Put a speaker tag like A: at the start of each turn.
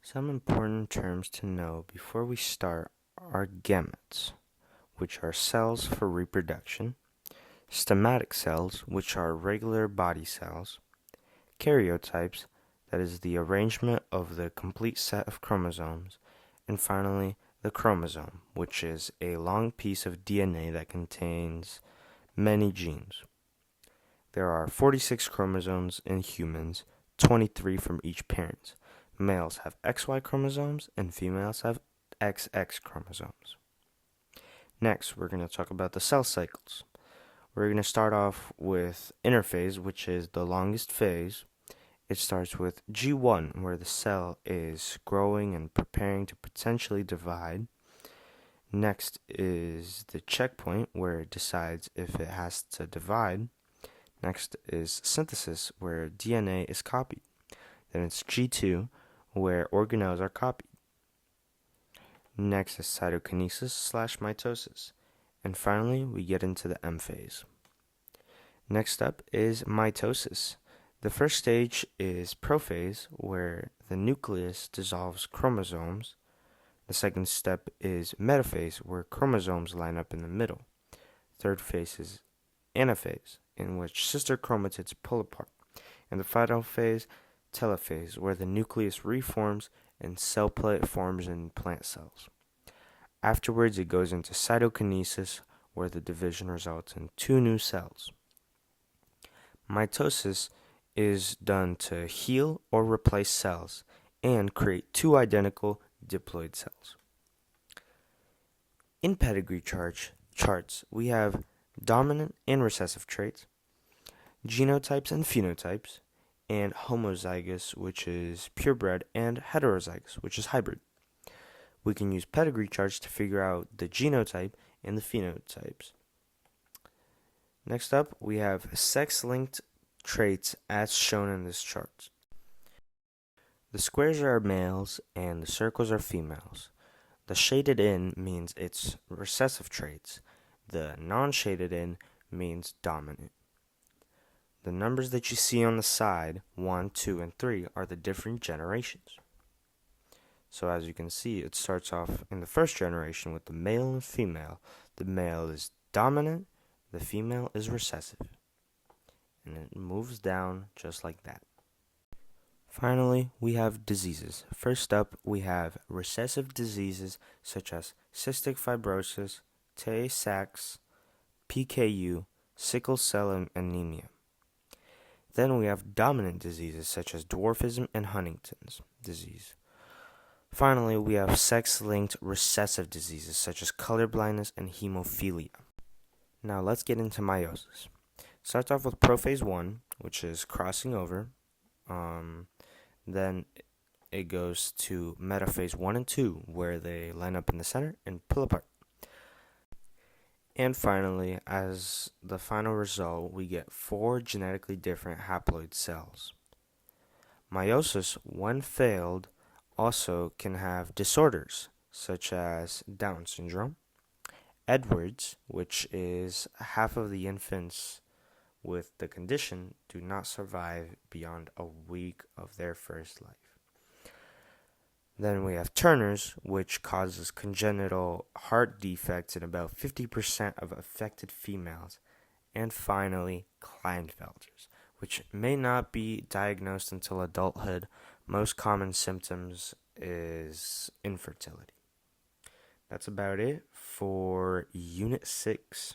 A: Some important terms to know before we start are gametes, which are cells for reproduction, stemmatic cells, which are regular body cells, karyotypes, that is the arrangement of the complete set of chromosomes, and finally, the chromosome, which is a long piece of DNA that contains many genes. There are 46 chromosomes in humans, 23 from each parent. Males have XY chromosomes and females have XX chromosomes. Next, we're going to talk about the cell cycles. We're going to start off with interphase, which is the longest phase. It starts with G1, where the cell is growing and preparing to potentially divide. Next is the checkpoint, where it decides if it has to divide. Next is synthesis, where DNA is copied. Then it's G2, where organelles are copied. Next is cytokinesis/mitosis. And finally, we get into the M phase. Next up is mitosis. The first stage is prophase, where the nucleus dissolves chromosomes. The second step is metaphase, where chromosomes line up in the middle. Third phase is anaphase, in which sister chromatids pull apart. And the final phase, telophase, where the nucleus reforms and cell plate forms in plant cells. Afterwards, it goes into cytokinesis, where the division results in two new cells. Mitosis is done to heal or replace cells and create two identical diploid cells. In pedigree charts, we have dominant and recessive traits, genotypes and phenotypes, and homozygous, which is purebred, and heterozygous, which is hybrid. We can use pedigree charts to figure out the genotype and the phenotypes. Next up, we have sex-linked traits as shown in this chart. The squares are males and the circles are females. The shaded in means it's recessive traits. The non-shaded in means dominant. The numbers that you see on the side, 1, 2, and 3, are the different generations. So as you can see, it starts off in the first generation with the male and female. The male is dominant, the female is recessive. And it moves down just like that. Finally, we have diseases. First up, we have recessive diseases such as cystic fibrosis, Tay-Sachs, PKU, sickle cell anemia. Then we have dominant diseases such as dwarfism and Huntington's disease. Finally, we have sex-linked recessive diseases such as colorblindness and hemophilia. Now let's get into meiosis. Starts off with prophase 1, which is crossing over. Then it goes to metaphase 1 and 2, where they line up in the center and pull apart. And finally, as the final result, we get 4 genetically different haploid cells. Meiosis, when failed, also can have disorders, such as Down syndrome, Edwards, which is half of the infants with the condition do not survive beyond a week of their first life. Then we have Turner's, which causes congenital heart defects in about 50% of affected females. And finally, Klinefelter's, which may not be diagnosed until adulthood. Most common symptoms is infertility. That's about it for Unit 6.